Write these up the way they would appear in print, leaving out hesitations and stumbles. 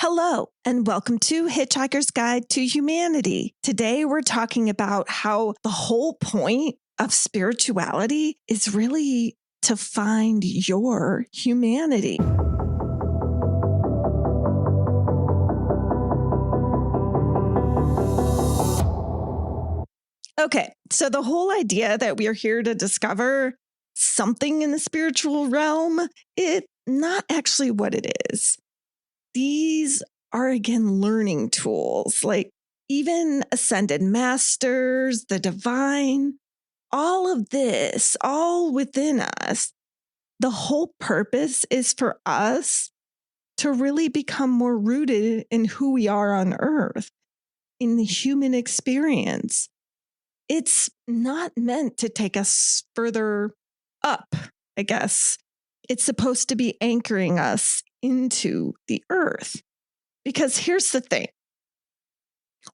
Hello, and welcome to Hitchhiker's Guide to Humanity. Today, we're talking about how the whole point of spirituality is really to find your humanity. Okay, so the whole idea that we are here to discover something in the spiritual realm, it's not actually what it is. These are, again, learning tools, like even ascended masters, the divine, all of this, all within us. The whole purpose is for us to really become more rooted in who we are on earth, in the human experience. It's not meant to take us further up, I guess. It's supposed to be anchoring us into the earth. Because here's the thing.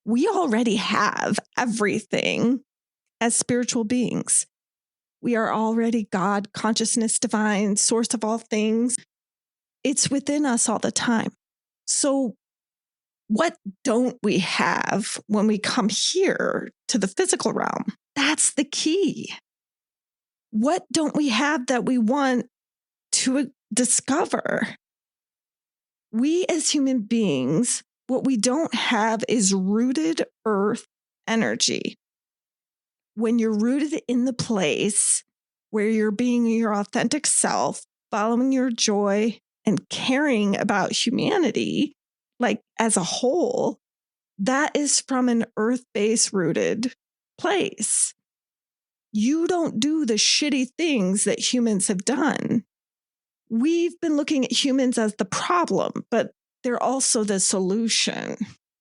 We already have everything as spiritual beings. We are already God, consciousness, divine, source of all things. It's within us all the time. So what don't we have when we come here to the physical realm? That's the key. What don't we have that we want to discover? We as human beings, what we don't have is rooted earth energy. When you're rooted in the place where you're being your authentic self, following your joy and caring about humanity, like as a whole, that is from an earth-based rooted place. You don't do the shitty things that humans have done. We've been looking at humans as the problem, but they're also the solution.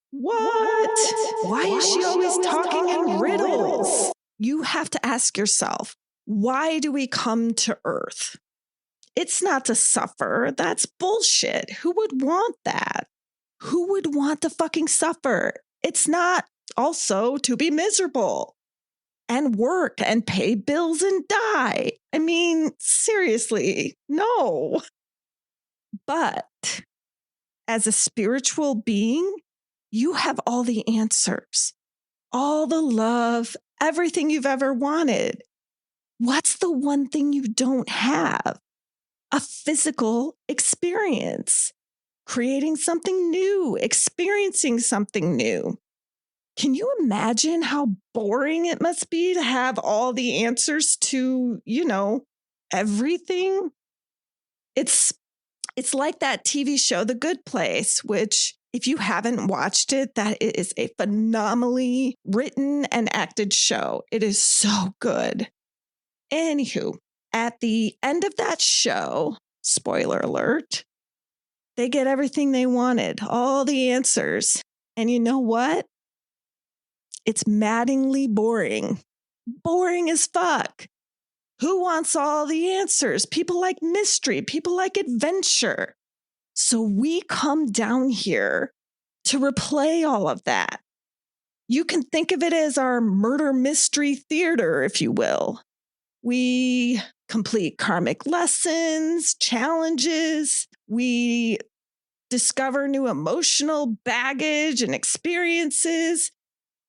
What? Why is she always talking in riddles? You have to ask yourself, why do we come to Earth? It's not to suffer. That's bullshit. Who would want that? Who would want to fucking suffer? It's not also to be miserable and work and pay bills and die. I mean, seriously, no. But as a spiritual being, you have all the answers, all the love, everything you've ever wanted. What's the one thing you don't have? A physical experience, creating something new, experiencing something new. Can you imagine how boring it must be to have all the answers to, everything? It's like that TV show, The Good Place, which if you haven't watched it, that is a phenomenally written and acted show. It is so good. Anywho, at the end of that show, spoiler alert, they get everything they wanted, all the answers. And you know what? It's maddeningly boring. Boring as fuck. Who wants all the answers? People like mystery. People like adventure. So we come down here to replay all of that. You can think of it as our murder mystery theater, if you will. We complete karmic lessons, challenges. We discover new emotional baggage and experiences.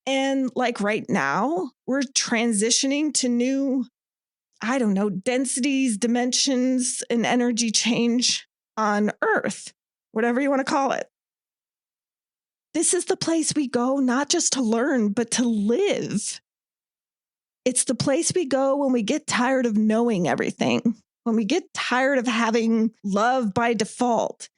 And like right now, we're transitioning to new, densities, dimensions, and energy change on Earth, whatever you want to call it. This is the place we go not just to learn, but to live. It's the place we go when we get tired of knowing everything, when we get tired of having love by default.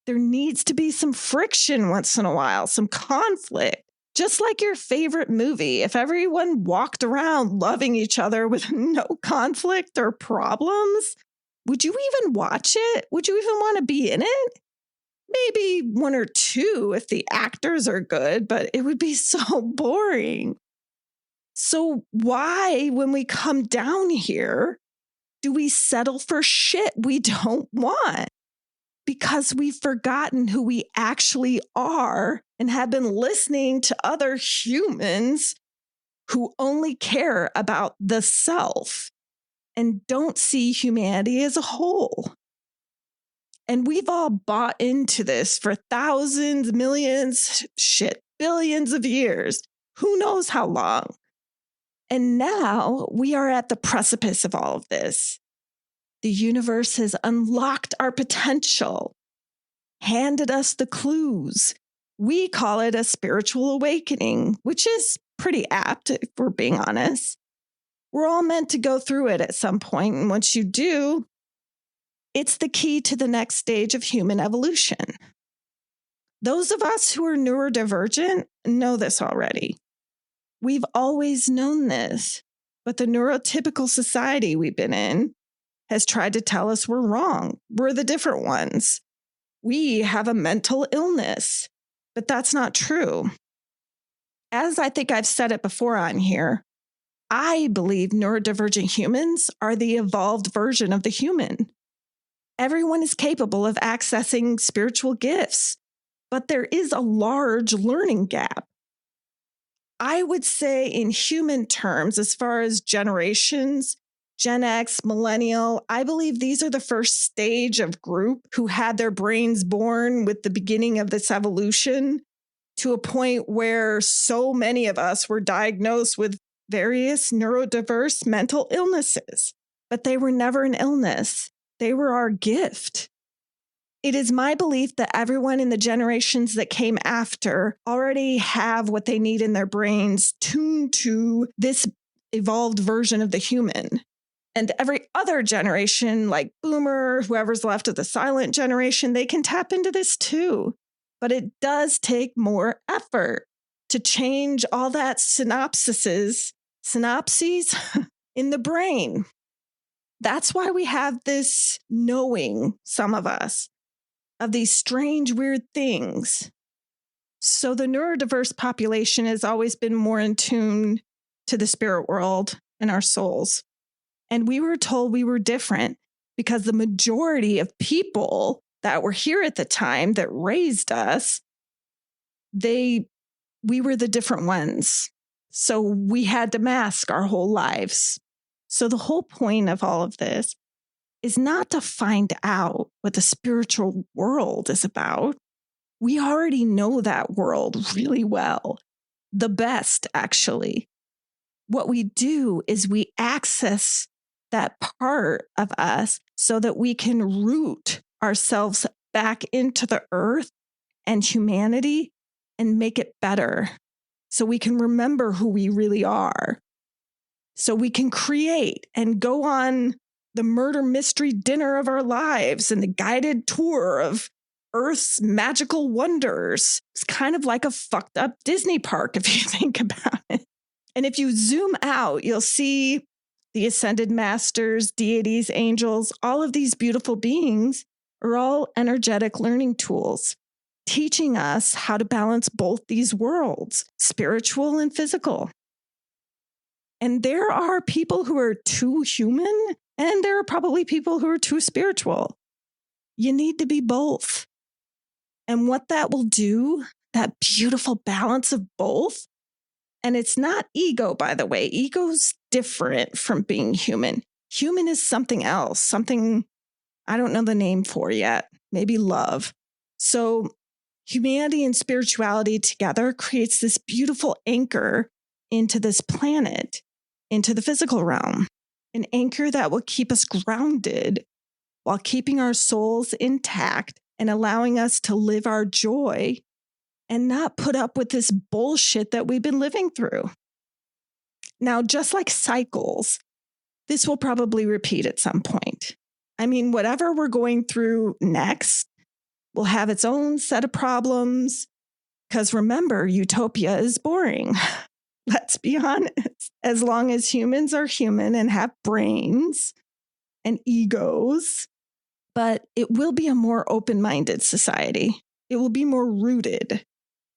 There needs to be some friction once in a while, some conflict. Just like your favorite movie, if everyone walked around loving each other with no conflict or problems, would you even watch it? Would you even want to be in it? Maybe one or two if the actors are good, but it would be so boring. So why, when we come down here, do we settle for shit we don't want? Because we've forgotten who we actually are and have been listening to other humans who only care about the self and don't see humanity as a whole. And we've all bought into this for thousands, millions, billions of years. Who knows how long? And now we are at the precipice of all of this. The universe has unlocked our potential, handed us the clues. We call it a spiritual awakening, which is pretty apt if we're being honest. We're all meant to go through it at some point, and once you do, it's the key to the next stage of human evolution. Those of us who are neurodivergent know this already. We've always known this, but the neurotypical society we've been in has tried to tell us we're wrong. We're the different ones. We have a mental illness, but that's not true. As I think I've said it before on here, I believe neurodivergent humans are the evolved version of the human. Everyone is capable of accessing spiritual gifts, but there is a large learning gap. I would say in human terms, as far as generations, Gen X, millennial, I believe these are the first stage of group who had their brains born with the beginning of this evolution to a point where so many of us were diagnosed with various neurodiverse mental illnesses, but they were never an illness. They were our gift. It is my belief that everyone in the generations that came after already have what they need in their brains tuned to this evolved version of the human. And every other generation, like Boomer, whoever's left of the silent generation, they can tap into this too. But it does take more effort to change all that synapses in the brain. That's why we have this knowing, some of us, of these strange, weird things. So the neurodiverse population has always been more in tune to the spirit world and our souls. And we were told we were different because the majority of people that were here at the time that raised us, we were the different ones. So we had to mask our whole lives. So the whole point of all of this is not to find out what the spiritual world is about. We already know that world really well, the best, actually. What we do is we access that part of us so that we can root ourselves back into the earth and humanity and make it better. So we can remember who we really are. So we can create and go on the murder mystery dinner of our lives and the guided tour of Earth's magical wonders. It's kind of like a fucked up Disney park if you think about it. And if you zoom out, you'll see the ascended masters, deities, angels, all of these beautiful beings are all energetic learning tools, teaching us how to balance both these worlds, spiritual and physical. And there are people who are too human, and there are probably people who are too spiritual. You need to be both. And what that will do, that beautiful balance of both, and it's not ego, by the way. Ego's different from being human. Human is something else, something I don't know the name for yet, maybe love. So humanity and spirituality together creates this beautiful anchor into this planet, into the physical realm, an anchor that will keep us grounded while keeping our souls intact and allowing us to live our joy and not put up with this bullshit that we've been living through. Now, just like cycles, this will probably repeat at some point. I mean, whatever we're going through next will have its own set of problems. Because remember, utopia is boring. Let's be honest. As long as humans are human and have brains and egos, but it will be a more open-minded society. It will be more rooted,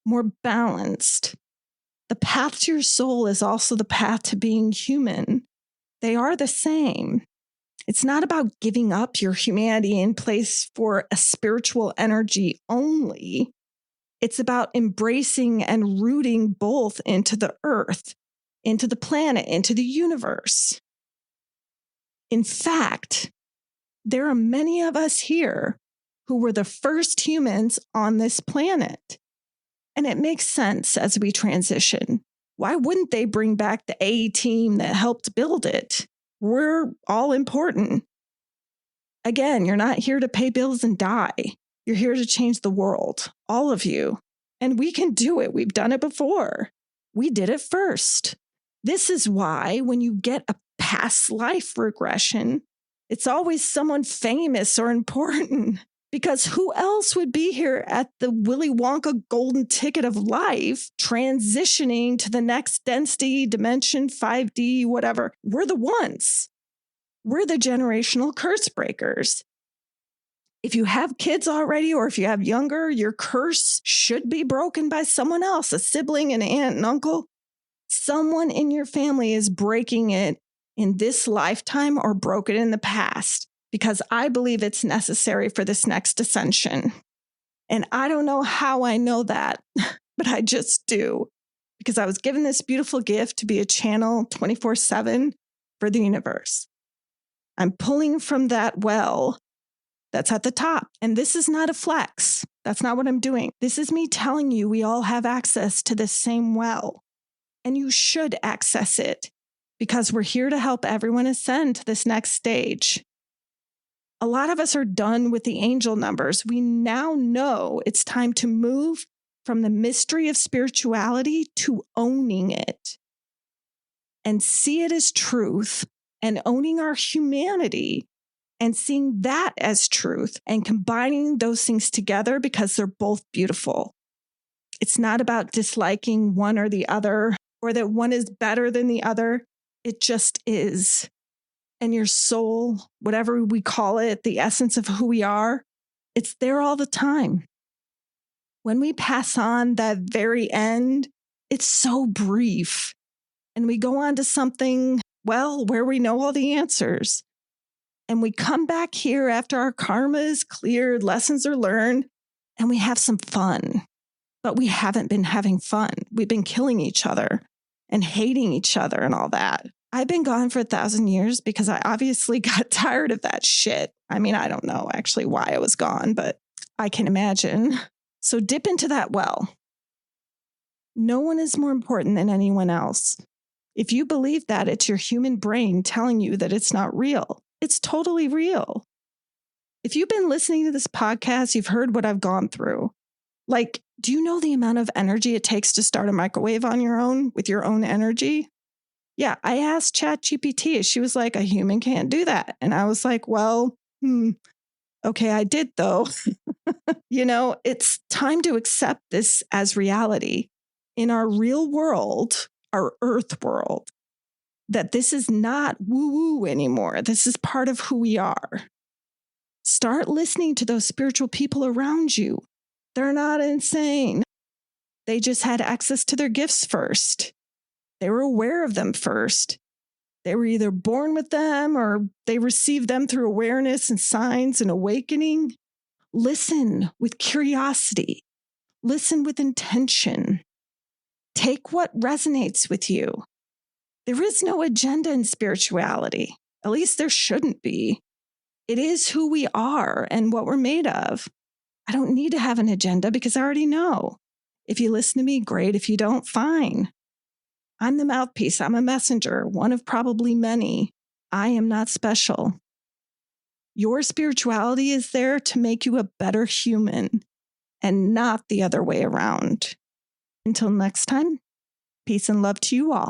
more balanced. The path to your soul is also the path to being human. They are the same. It's not about giving up your humanity in place for a spiritual energy only. It's about embracing and rooting both into the earth, into the planet, into the universe. In fact, there are many of us here who were the first humans on this planet. And it makes sense as we transition. Why wouldn't they bring back the A team that helped build it? We're all important. Again, you're not here to pay bills and die. You're here to change the world, all of you. And we can do it. We've done it before. We did it first. This is why when you get a past life regression, it's always someone famous or important. Because who else would be here at the Willy Wonka golden ticket of life, transitioning to the next density, dimension, 5D, whatever? We're the ones. We're the generational curse breakers. If you have kids already, or if you have younger, your curse should be broken by someone else, a sibling, an aunt, an uncle. Someone in your family is breaking it in this lifetime or broke it in the past, because I believe it's necessary for this next ascension. And I don't know how I know that, but I just do, because I was given this beautiful gift to be a channel 24/7 for the universe. I'm pulling from that well that's at the top. And this is not a flex. That's not what I'm doing. This is me telling you we all have access to this same well. And you should access it, because we're here to help everyone ascend to this next stage. A lot of us are done with the angel numbers. We now know it's time to move from the mystery of spirituality to owning it and see it as truth, and owning our humanity and seeing that as truth and combining those things together, because they're both beautiful. It's not about disliking one or the other, or that one is better than the other. It just is. And your soul, whatever we call it, the essence of who we are, it's there all the time. When we pass on that very end, it's so brief. And we go on to something, well, where we know all the answers. And we come back here after our karma is cleared, lessons are learned, and we have some fun. But we haven't been having fun. We've been killing each other and hating each other and all that. I've been gone for 1,000 years because I obviously got tired of that shit. I mean, I don't know actually why I was gone, but I can imagine. So dip into that well. No one is more important than anyone else. If you believe that, it's your human brain telling you that it's not real. It's totally real. If you've been listening to this podcast, you've heard what I've gone through. Like, do you know the amount of energy it takes to start a microwave on your own with your own energy? Yeah, I asked ChatGPT. She was like, a human can't do that. And I was like, well, okay, I did though. It's time to accept this as reality in our real world, our earth world, that this is not woo-woo anymore. This is part of who we are. Start listening to those spiritual people around you. They're not insane. They just had access to their gifts first. They were aware of them first. They were either born with them or they received them through awareness and signs and awakening. Listen with curiosity. Listen with intention. Take what resonates with you. There is no agenda in spirituality. At least there shouldn't be. It is who we are and what we're made of. I don't need to have an agenda because I already know. If you listen to me, great. If you don't, fine. I'm the mouthpiece. I'm a messenger, one of probably many. I am not special. Your spirituality is there to make you a better human and not the other way around. Until next time, peace and love to you all.